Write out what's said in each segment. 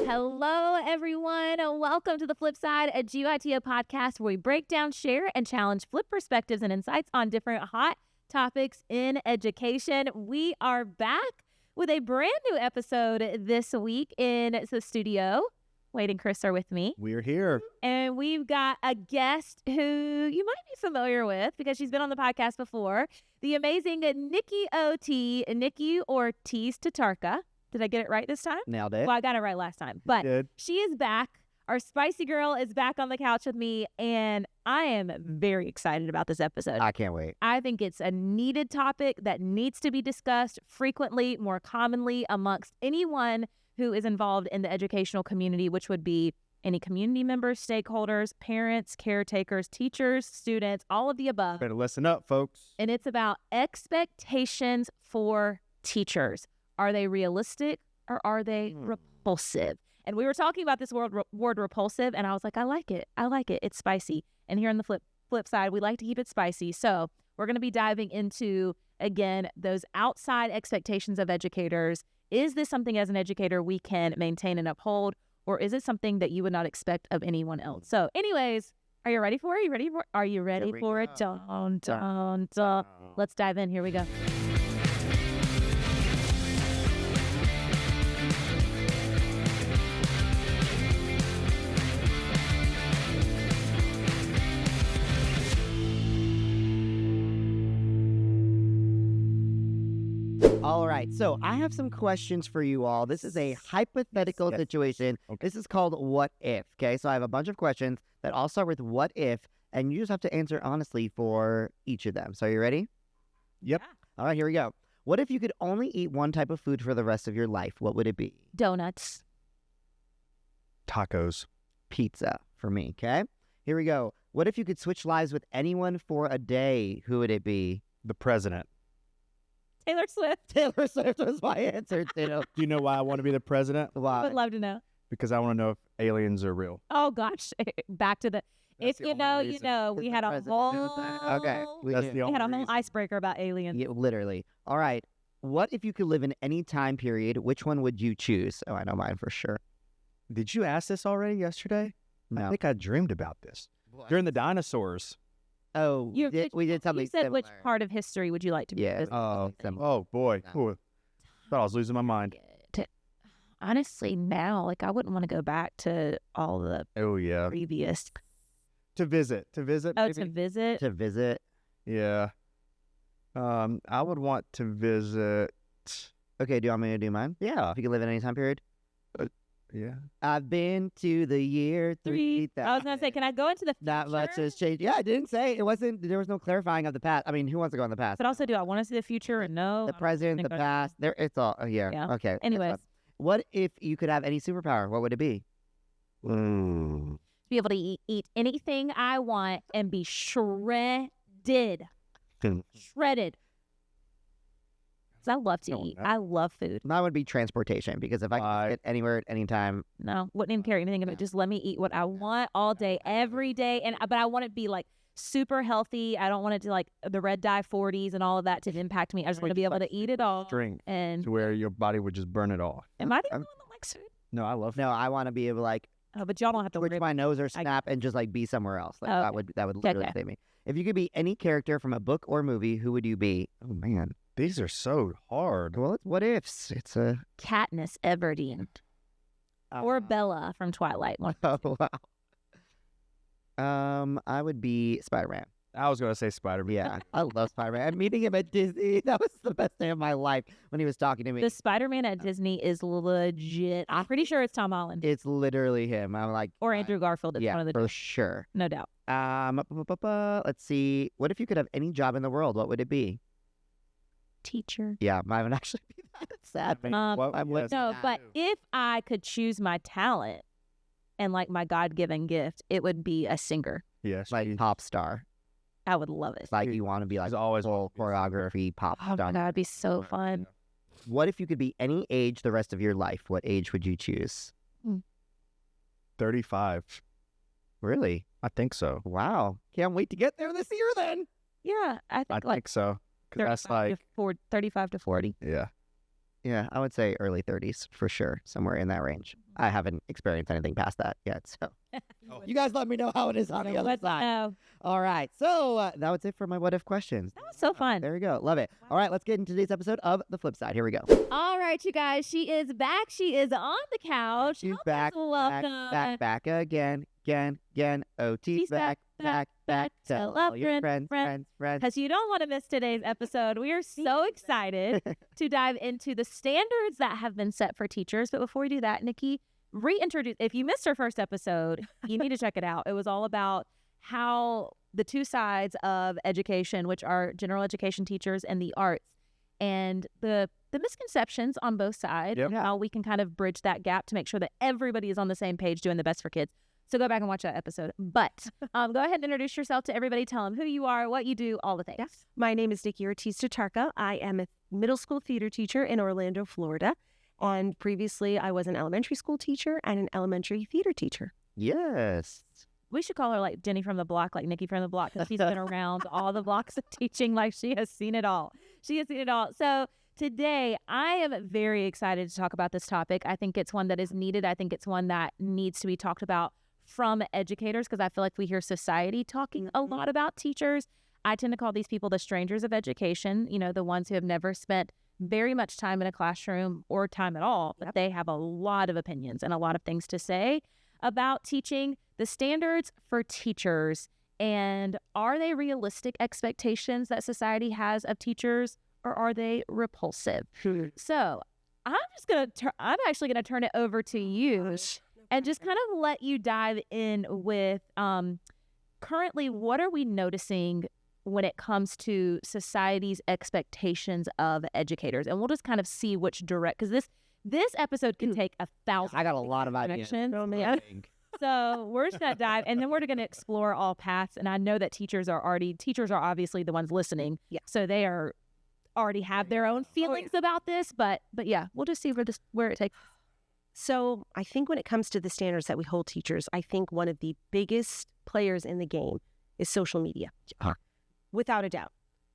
Hello, everyone. Welcome to the Flip Side, a gyto podcast where we break down, share, and challenge flip perspectives and insights on different hot topics in education. We are back with a brand new episode this week in the studio. Wade and Chris are with me. We're here. And we've got a guest who you might be familiar with because she's been on the podcast before. The amazing Nikki Ortiz-Tatarka. Did I get it right this time? Nailed it. Well, I got it right last time. But she is back. Our spicy girl is back on the couch with me, and I am very excited about this episode. I can't wait. I think it's a needed topic that needs to be discussed frequently, more commonly amongst anyone who is involved in the educational community, which would be any community members, stakeholders, parents, caretakers, teachers, students, all of the above. Better listen up, folks. And it's about expectations for teachers. Are they realistic or are they repulsive? And we were talking about this word repulsive, and I was like, I like it. It's spicy. And here on the flip side, we like to keep it spicy. So we're going to be diving into, again, those outside expectations of educators. Is this something as an educator we can maintain and uphold, or is it something that you would not expect of anyone else? So anyways, are you ready for it? Are you ready for it? Dun, dun, dun. Let's dive in. Here we go. All right, so I have some questions for you all. This is a hypothetical situation. Okay. This is called what if, okay? So I have a bunch of questions that all start with what if, and you just have to answer honestly for each of them. So are you ready? Yep. Yeah. All right, here we go. What if you could only eat one type of food for the rest of your life? What would it be? Donuts. Tacos. Pizza for me, okay? Here we go. What if you could switch lives with anyone for a day? Who would it be? The president. Taylor Swift. Taylor Swift was my answer, too. Do you know why I want to be the president? Why? Would love to know. Because I want to know if aliens are real. Oh gosh, back to the. That's If you know, we had a whole. Okay, We had a whole icebreaker about aliens. Yeah, literally. All right. What if you could live in any time period? Which one would you choose? Oh, I know mine for sure. Did you ask this already yesterday? No. I think I dreamed about this. During the dinosaurs. Oh, we did something You said similar. which part of history would you like to be? Yeah. Oh, boy. No. Ooh. Thought I was losing my mind. Honestly, now, like, I wouldn't want to go back to all the Oh, yeah. previous. To visit. Oh, maybe? to visit? To visit. Yeah. I would want to visit. Okay, do you want me to do mine? Yeah. If you could live in any time period? Yeah. I've been to the year 3000. I was going to say, can I go into the future? Not much has changed. Yeah, I didn't say. It wasn't. There was no clarifying of the past. I mean, who wants to go in the past? But also, do I want to see the future or no? The present, the past. There, it's all. Yeah. Yeah. Okay. that's Anyways. fine. What if you could have any superpower? What would it be? Be able to eat anything I want and be shredded. Shredded. 'Cause I love to eat. I love food. Mine would be transportation because if I could get anywhere at any time. No, wouldn't even care anything about it. Just let me eat what I want all day, every day. But I want it to be like super healthy. I don't want it to like the red dye 40s and all of that to impact me. I just want to be able to eat it all. Drink And to where your body would just burn it off. am I the only one that likes food? No, I love No, I want to be able to like Oh, but y'all don't have to twitch worry. my nose or snap and just like be somewhere else. Like Oh, that would literally save me. If you could be any character from a book or movie, who would you be? Oh man. These are so hard. Well, it's what ifs. It's a Katniss Everdeen or Bella from Twilight. Oh wow. I would be Spider-Man. I was going to say Spider-Man. Yeah, I love Spider-Man. Meeting him at Disney, that was the best day of my life when he was talking to me. The Spider-Man at Disney is legit. I'm pretty sure it's Tom Holland It's literally him. I'm like, or Andrew Garfield. It's yeah, one of the for two. sure. No doubt. Let's see. What if you could have any job in the world? What would it be? Teacher. Yeah, mine would actually be that sad. I mean, yes. No, but if I could choose my talent and like my God-given gift, it would be a singer. Yes. Like pop star. I would love it. Like you want to be like He's always full choreography pop Oh my star. God, it'd be so fun. What if you could be any age the rest of your life? What age would you choose? 35. Really? I think so. Wow. Can't wait to get there this year then. Yeah, I think I like think so. Because that's 35 like, to 40, 35 to 40. yeah. Yeah, I would say early 30s for sure, somewhere in that range. I haven't experienced anything past that yet, so you guys let me know how it is on the other side. No, All right, so that was it for my what if questions. that was so fun. There we go, love it. All right, let's get into today's episode of The Flip Side. Here we go. All right, you guys, she is back. She is on the couch. She's Help us back, welcome. back again. OT's She's back. Tell all your friends. Because you don't want to miss today's episode. We are so excited to dive into the standards that have been set for teachers. But before we do that, Nikki, reintroduce. If you missed our first episode, you need to check it out. It was all about how the two sides of education, which are general education teachers and the arts, and the misconceptions on both sides, Yep. and how we can kind of bridge that gap to make sure that everybody is on the same page doing the best for kids. So go back and watch that episode. But go ahead and introduce yourself to everybody. Tell them who you are, what you do, all the things. Yes. My name is Nikki Ortiz-Tatarka. I am a middle school theater teacher in Orlando, Florida. And previously, I was an elementary school teacher and an elementary theater teacher. Yes. We should call her like Jenny from the block, like Nikki from the block, because she's been around all the blocks of teaching. Like she has seen it all. She has seen it all. So today, I am very excited to talk about this topic. I think it's one that is needed. I think it's one that needs to be talked about from educators, because I feel like we hear society talking a lot about teachers. I tend to call these people the strangers of education, you know, the ones who have never spent very much time in a classroom or time at all, but they have a lot of opinions and a lot of things to say about teaching, the standards for teachers, and are they realistic expectations that society has of teachers, or are they repulsive? So I'm actually gonna turn it over to you and just kind of let you dive in with currently, what are we noticing when it comes to society's expectations of educators? And we'll just kind of see which because this episode can take 1,000. I got a lot of ideas. directions. Oh, man. So we're just gonna dive, and then we're gonna explore all paths. And I know that teachers are obviously the ones listening. Yeah. So they already have their own feelings about this, but yeah, we'll just see where it takes. So I think when it comes to the standards that we hold teachers, I think one of the biggest players in the game is social media, without a doubt.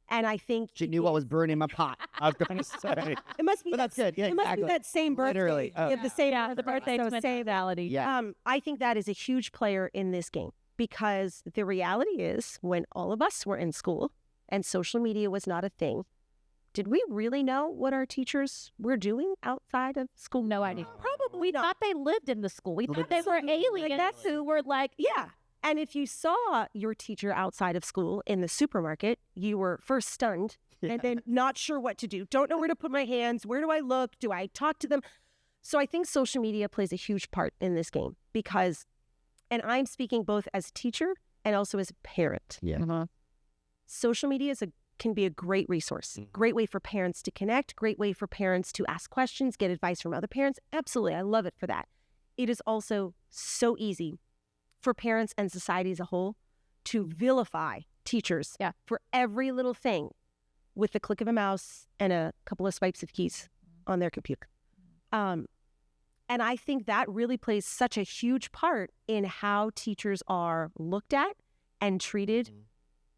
And I think She knew what was burning my pot. I was going to say. it must be But that's good. Yeah, it must exactly. be that same birthday. Literally. You have the same The birthday so twin same. reality. Yeah. I think that is a huge player in this game, because the reality is, when all of us were in school and social media was not a thing, did we really know what our teachers were doing outside of school? No idea. Probably We not. thought they lived in the school. We thought they were aliens that's- who were like, Yeah. And if you saw your teacher outside of school in the supermarket, you were first stunned and then not sure what to do. Don't know where to put my hands. Where do I look? Do I talk to them? So I think social media plays a huge part in this game, because, and I'm speaking both as a teacher and also as a parent. Yeah. Social media can be a great resource, great way for parents to connect, great way for parents to ask questions, get advice from other parents. Absolutely. I love it for that. It is also so easy for parents and society as a whole to vilify teachers for every little thing with the click of a mouse and a couple of swipes of keys on their computer. And I think that really plays such a huge part in how teachers are looked at and treated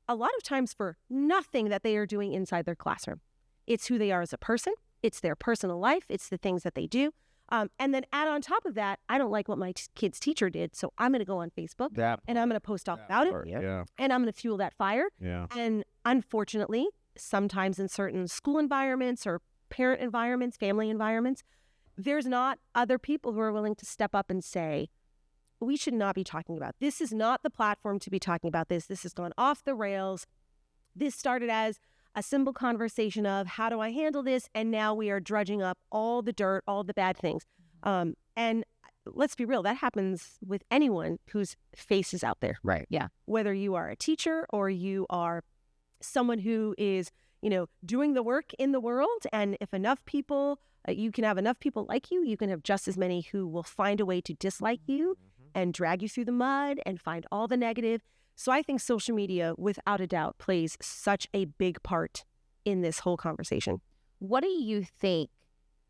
a lot of times for nothing that they are doing inside their classroom. It's who they are as a person. It's their personal life. It's the things that they do. And then add on top of that, I don't like what my kid's teacher did, so I'm going to go on Facebook and I'm going to post all about it, Yeah. and I'm going to fuel that fire. Yeah. And unfortunately, sometimes in certain school environments or parent environments, family environments, there's not other people who are willing to step up and say, we should not be talking about this. Is not the platform to be talking about this. This has gone off the rails. This started as a simple conversation of how do I handle this? And now we are drudging up all the dirt, all the bad things. And let's be real, that happens with anyone whose face is out there. Right. Yeah. Whether you are a teacher or you are someone who is, doing the work in the world. And if enough people, you can have enough people like you can have just as many who will find a way to dislike you and drag you through the mud and find all the negative. So I think social media, without a doubt, plays such a big part in this whole conversation. what do you think,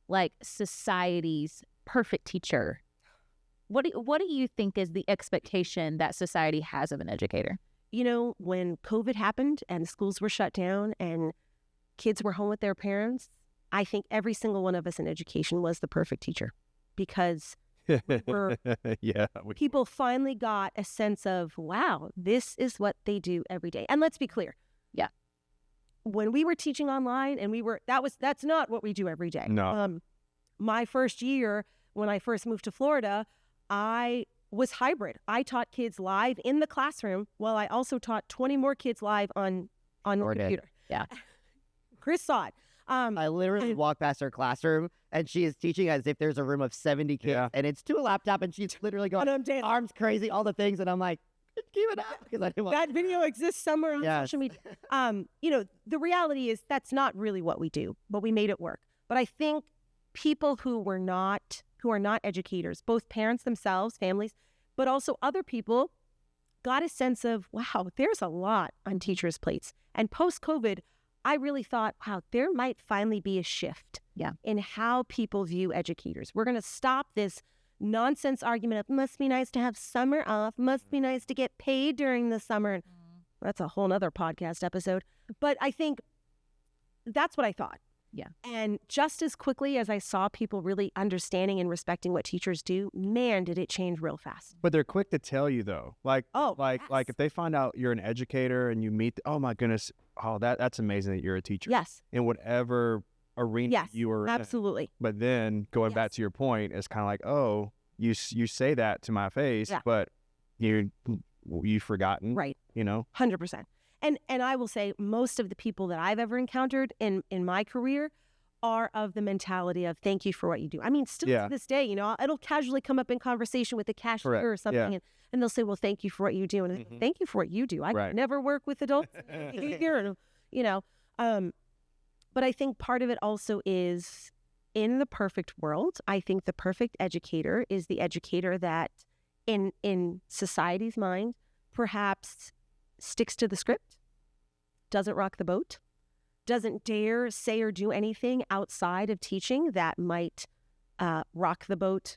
like, society's perfect teacher? What do you think is the expectation that society has of an educator? When COVID happened and schools were shut down and kids were home with their parents, I think every single one of us in education was the perfect teacher because were yeah. people finally got a sense of, wow, this is what they do every day. And let's be clear. Yeah. When we were teaching online and that's not what we do every day. No. My first year, when I first moved to Florida, I was hybrid. I taught kids live in the classroom while I also taught 20 more kids live on the computer. Yeah. Chris saw it. I literally walk past her classroom and she is teaching as if there's a room of 70 kids and it's to a laptop and she's literally going, arms crazy, all the things. And I'm like, keep it up. Because I didn't want that video exists somewhere on social media. The reality is that's not really what we do, but we made it work. But I think people who are not educators, both parents themselves, families, but also other people, got a sense of, wow, there's a lot on teachers' plates. And post-COVID, I really thought, wow, there might finally be a shift in how people view educators. We're going to stop this nonsense argument of must be nice to have summer off, must be nice to get paid during the summer. That's a whole nother podcast episode. But I think that's what I thought. Yeah. And just as quickly as I saw people really understanding and respecting what teachers do, man, did it change real fast. But they're quick to tell you though. Like yes. if they find out you're an educator and you meet, oh my goodness, that's amazing that you're a teacher. Yes. In whatever arena you are absolutely. in. But then going back to your point, it's kind of like, oh, you say that to my face, but you've forgotten. Right. 100%. And I will say most of the people that I've ever encountered in my career are of the mentality of thank you for what you do. I mean, still to this day, it'll casually come up in conversation with the cashier or something, and they'll say, well, thank you for what you do. And thank you for what you do. I could never work with adults here, but I think part of it also is in the perfect world, I think the perfect educator is the educator that in society's mind, perhaps sticks to the script, doesn't rock the boat, doesn't dare say or do anything outside of teaching that might rock the boat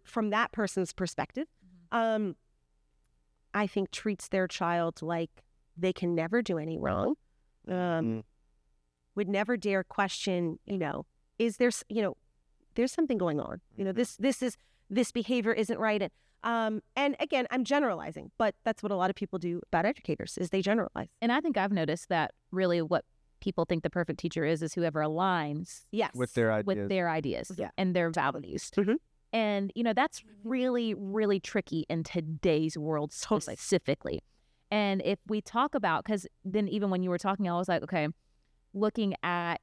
from that person's perspective. I think treats their child like they can never do any wrong, would never dare question, is there, there's something going on, this behavior isn't right. And again, I'm generalizing, but that's what a lot of people do about educators is they generalize. And I think I've noticed that really what people think the perfect teacher is whoever aligns with their ideas and their values. And, that's really, really tricky in today's world specifically. And if we talk about, because then even when you were talking, I was like, okay, looking at,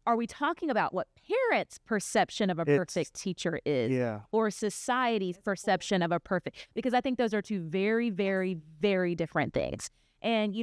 are we talking about what parents' perception of a perfect teacher is or society's perception of a perfect? Because I think those are two very, very, very different things. And,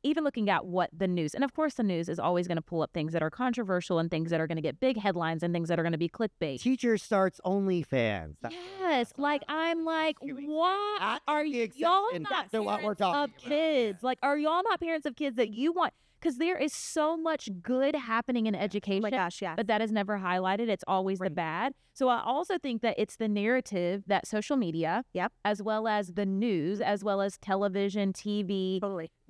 even looking at what the news, and of course the news is always going to pull up things that are controversial and things that are going to get big headlines and things that are going to be clickbait. Teacher starts OnlyFans. Yes. I'm like, why are y'all not parents of kids? Like, are y'all not parents of kids that you want? Because there is so much good happening in education, oh my gosh, yes. but that is never highlighted. It's always the bad. So I also think that it's the narrative that social media, as well as the news, as well as television, TV,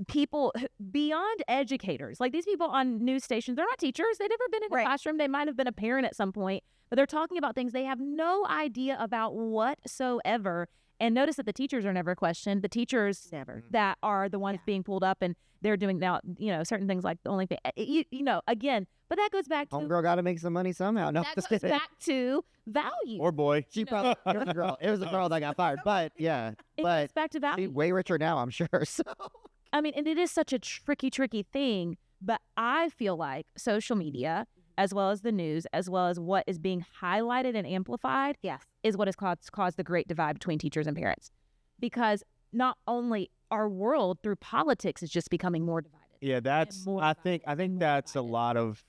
people beyond educators, like these people on news stations, they're not teachers. They've never been in a classroom. They might have been a parent at some point, but they're talking about things they have no idea about whatsoever. And notice that the teachers are never questioned. The teachers that are the ones being pulled up and they're doing now, certain things like the only thing, again, but that goes back to homegirl got to make some money somehow. No, that goes back to value. Or boy. She probably, it was a girl. It was a girl that got fired, but it goes back to value. She's way richer now, I'm sure. So, I mean, and it is such a tricky thing, but I feel like social media, as well as the news, as well as what is being highlighted and amplified, is what has caused the great divide between teachers and parents. Because not only our world through politics is just becoming more divided. Yeah, I think that's a lot of,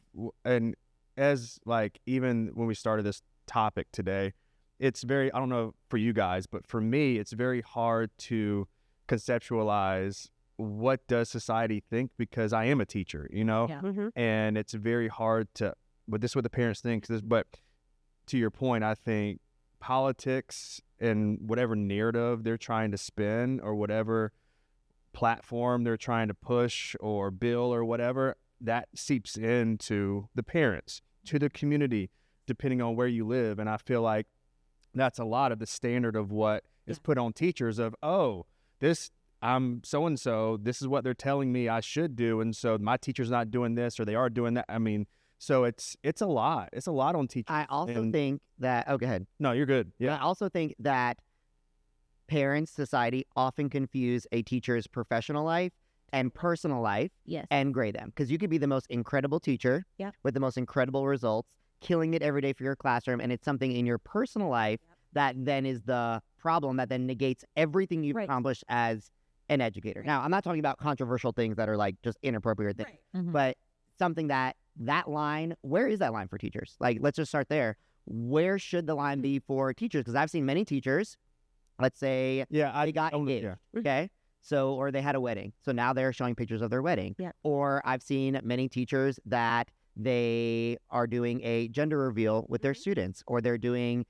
and as like even when we started this topic today, it's very, I don't know for you guys, but for me, it's very hard to conceptualize what does society think, because I am a teacher, and it's very hard to, but this is what the parents think. But to your point, I think politics and whatever narrative they're trying to spin or whatever platform they're trying to push or bill or whatever, that seeps into the parents, to the community, depending on where you live. And I feel like that's a lot of the standard of what is put on teachers of, oh, I'm so-and-so, this is what they're telling me I should do. And so my teacher's not doing this, or they are doing that. I mean, so it's a lot. It's a lot on teachers. I also think that, oh, go ahead. No, you're good. Yeah. I also think that parents, society often confuse a teacher's professional life and personal life and grade them. Because you could be the most incredible teacher with the most incredible results, killing it every day for your classroom, and it's something in your personal life that then is the problem that then negates everything you've accomplished as an educator. Now, I'm not talking about controversial things that are like just inappropriate things, but something that line, where is that line for teachers? Like, let's just start there. Where should the line be for teachers? Because I've seen many teachers, let's say they got engaged, okay? So, or they had a wedding. So now they're showing pictures of their wedding. Or I've seen many teachers that they are doing a gender reveal with their students, or they're doing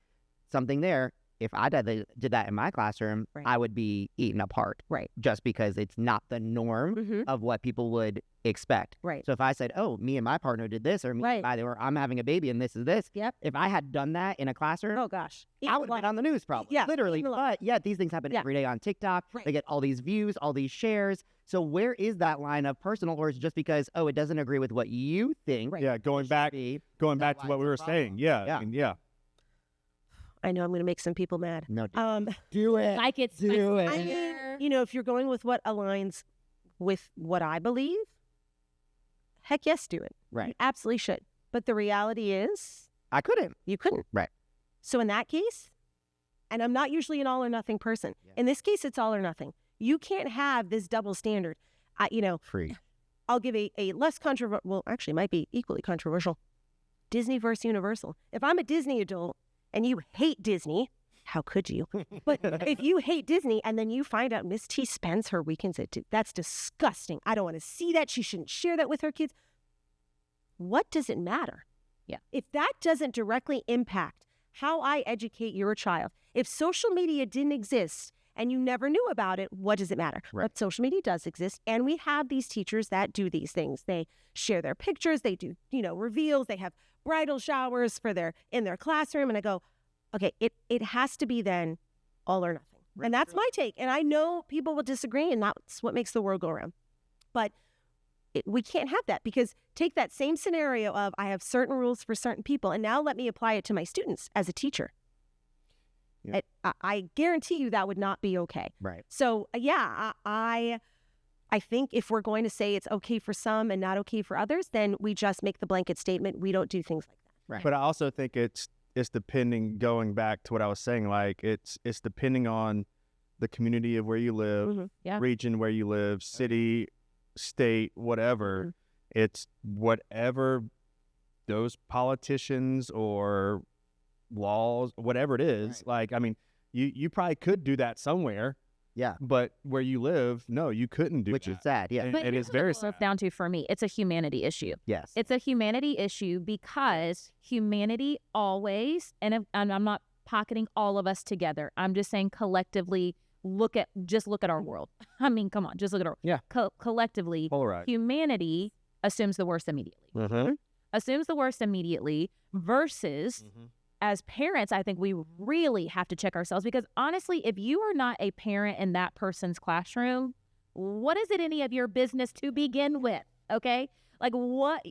something there. If I did that in my classroom, I would be eaten apart, just because it's not the norm of what people would expect. So if I said, oh, me and my partner did this, or or I'm having a baby and this is this, if I had done that in a classroom, oh gosh, I would have been on the news probably, literally. But these things happen every day on TikTok. They get all these views, all these shares. So where is that line of personal, or is it just because, oh, it doesn't agree with what you think? Going back to what we were saying. I mean, I know I'm going to make some people mad. No, do it. Like it's do it. I mean, if you're going with what aligns with what I believe, heck yes, do it. You absolutely should. But the reality is, I couldn't. You couldn't. So in that case, and I'm not usually an all or nothing person. In this case, it's all or nothing. You can't have this double standard. Free. I'll give a less controversial, well, actually, it might be equally controversial. Disney versus Universal. If I'm a Disney adult and you hate Disney, how could you? But if you hate Disney and then you find out Miss T spends her weekends at Disney, that's disgusting. I don't want to see that. She shouldn't share that with her kids. What does it matter? If that doesn't directly impact how I educate your child, if social media didn't exist and you never knew about it, what does it matter? But social media does exist, and we have these teachers that do these things. They share their pictures, they do, reveals, they have bridal showers in their classroom, and I go, okay, it has to be then all or nothing. And that's my take. And I know people will disagree, and that's what makes the world go around. But we can't have that, because take that same scenario of I have certain rules for certain people, and now let me apply it to my students as a teacher. I guarantee you that would not be okay. So I think if we're going to say it's okay for some and not okay for others, then we just make the blanket statement. We don't do things like that. But I also think it's depending, going back to what I was saying, like it's depending on the community of where you live, region where you live, city, state, whatever. It's whatever those politicians or laws, whatever it is. Like, I mean, you probably could do that somewhere. But where you live, no, you couldn't do Which that. is sad, And But it is very sad. down to, for me, it's a humanity issue. Yes. It's a humanity issue because humanity always, and I'm not pocketing all of us together. I'm just saying collectively, look at our world. I mean, come on, just look at our collectively. Polarized. Humanity assumes the worst immediately. Assumes the worst immediately versus as parents, I think we really have to check ourselves, because honestly, if you are not a parent in that person's classroom, what is it any of your business to begin with? Okay? Like, what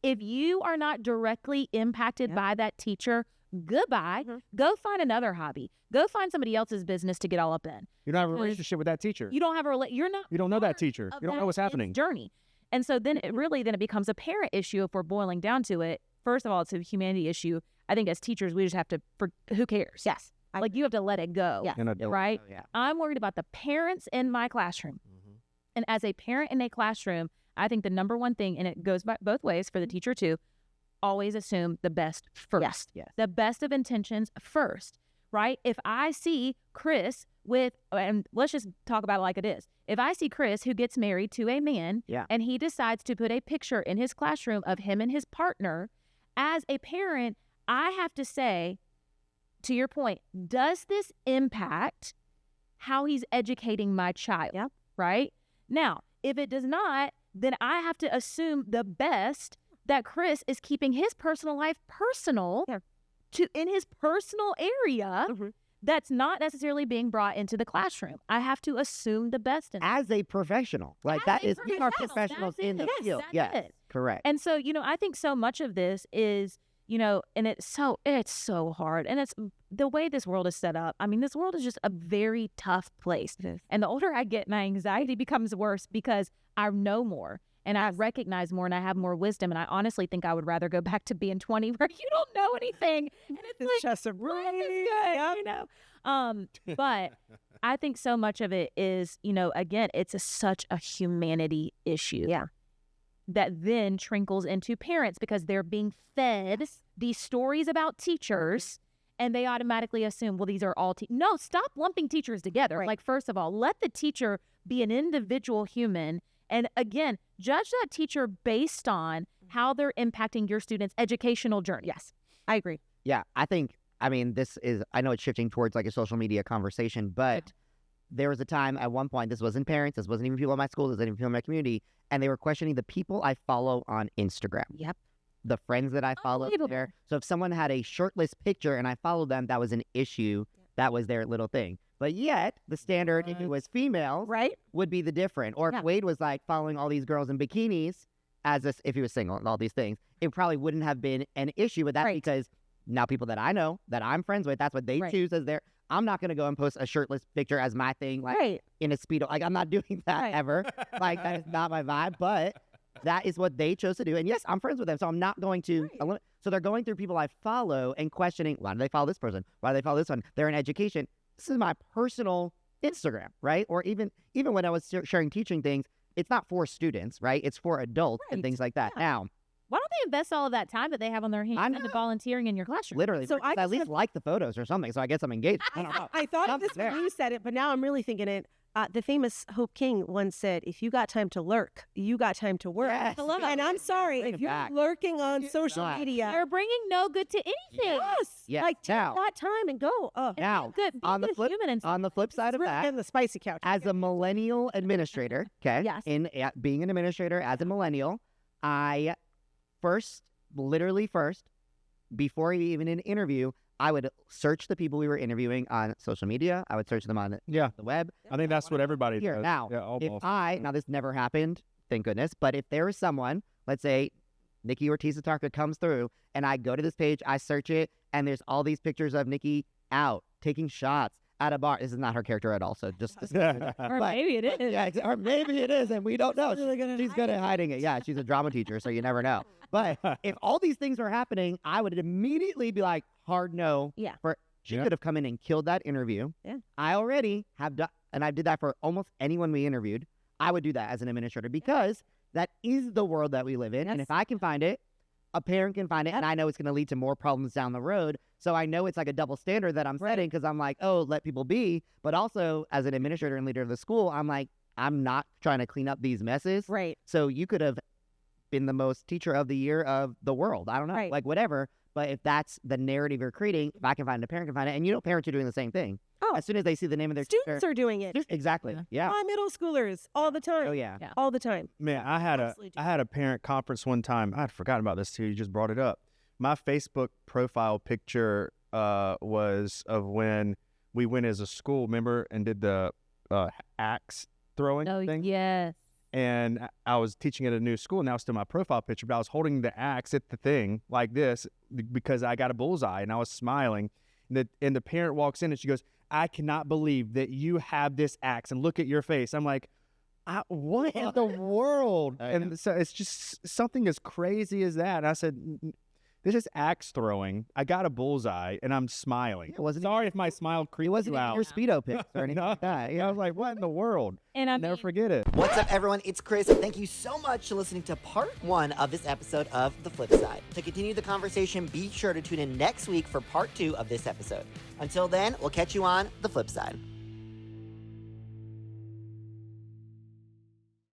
if you are not directly impacted by that teacher? Goodbye. Go find another hobby. Go find somebody else's business to get all up in. You don't have a relationship with that teacher. You don't have You don't know that teacher. You don't know what's happening. Journey. And so then it becomes a parent issue if we're boiling down to it. First of all, it's a humanity issue. I think as teachers, we just have to, who cares? Yes. Like, you have to let it go. Right? I'm worried about the parents in my classroom. And as a parent in a classroom, I think the number one thing, and it goes both ways for the teacher too, always assume the best first. The best of intentions first, right? If I see Chris and let's just talk about it like it is. If I see Chris who gets married to a man and he decides to put a picture in his classroom of him and his partner, as a parent, I have to say, to your point, does this impact how he's educating my child? Right? Now, if it does not, then I have to assume the best that Chris is keeping his personal life personal to in his personal area. That's not necessarily being brought into the classroom. I have to assume the best in As a professional. Like, As that a is, we are professional, professionals that's in the it. field. That's Yes, it. correct. And so, I think so much of this is, and it's so hard. And it's the way this world is set up. I mean, this world is just a very tough place. And the older I get, my anxiety becomes worse because I know more and I recognize more and I have more wisdom. And I honestly think I would rather go back to being 20 where you don't know anything. And it's like, just a life is good, But I think so much of it is, again, it's such a humanity issue. Yeah. That then trickles into parents because they're being fed these stories about teachers and they automatically assume, well, these are all No, stop lumping teachers together. Right. Like, first of all, let the teacher be an individual human. And again, judge that teacher based on how they're impacting your students' educational journey. Yes, I agree. Yeah, I know it's shifting towards like a social media conversation, but there was a time at one point, this wasn't parents, this wasn't even people in my school, this wasn't even people in my community, and they were questioning the people I follow on Instagram. Yep. The friends that I follow there. So if someone had a shirtless picture and I followed them, that was an issue. That was their little thing. But yet, the standard, if it was female, would be the different. Or if Wade was like following all these girls in bikinis, if he was single and all these things, it probably wouldn't have been an issue with that because now people that I know, that I'm friends with, that's what they choose as their. I'm not going to go and post a shirtless picture as my thing, like in a Speedo. Like, I'm not doing that ever. Like, that is not my vibe. But that is what they chose to do. And yes, I'm friends with them. So I'm not going to. So they're going through people I follow and questioning, why do they follow this person? Why do they follow this one? They're in education. This is my personal Instagram, right? Or even when I was sharing teaching things, it's not for students, right? It's for adults and things like that. Now, why don't they invest all of that time that they have on their hands into volunteering in your classroom? Literally. So I at least like the photos or something, so I guess I'm engaged. I don't know. I thought of this when you said it, but now I'm really thinking it. The famous Hope King once said, if you got time to lurk, you got time to work. Yes. And I'm sorry, if you're lurking on social media. They're bringing no good to anything. Yes. Like, take Now, that time and go. now Good. on the flip side of that, And the spicy couch. as a millennial administrator, okay, Yes. Being an administrator as a millennial, I literally first, before even an interview, I would search the people we were interviewing on social media. I would search them on the web. I think that's what everybody Here does. now, now this never happened, thank goodness, but if there was someone, let's say Nikki Ortiz-Tatarka comes through, and I go to this page, I search it, and there's all these pictures of Nikki out, taking shots at a bar. This is not her character at all, so just Or maybe it is. Yeah, or maybe it is, and we don't know. She's good at hiding it. Yeah, she's a drama teacher, so you never know. But if all these things were happening, I would immediately be like, hard no. Yeah. She could have come in and killed that interview. Yeah. I already have done, and I did that for almost anyone we interviewed. I would do that as an administrator because that is the world that we live in. Yes. And if I can find it, a parent can find it, and I know it's going to lead to more problems down the road. So I know it's like a double standard that I'm setting because I'm like, oh, let people be. But also, as an administrator and leader of the school, I'm like, I'm not trying to clean up these messes. Right. So you could have been the most teacher of the year of the world. I don't know, like whatever. But if that's the narrative you're creating, if I can find it, a parent can find it. And parents are doing the same thing. Oh. As soon as they see the name of their Students are doing it. Exactly. Yeah. My middle schoolers all the time. Oh, yeah. All the time. Man, I had a parent conference one time. I had forgotten about this too. You just brought it up. My Facebook profile picture was of when we went as a school, remember, and did the axe throwing thing. Yes. And I was teaching at a new school, and that was still my profile picture, but I was holding the axe at the thing like this because I got a bullseye, and I was smiling. And the parent walks in, and she goes, I cannot believe that you have this axe, and look at your face. I'm like, what in the world? And so it's just something as crazy as that. And I said, this is axe throwing. I got a bullseye, and I'm smiling. Sorry if my smile creeped you out. It wasn't your Speedo pics or anything like that. I was like, what in the world? And I'll never forget it. What's up, everyone? It's Chris. Thank you so much for listening to part 1 of this episode of The Flip Side. To continue the conversation, be sure to tune in next week for part 2 of this episode. Until then, we'll catch you on The Flip Side.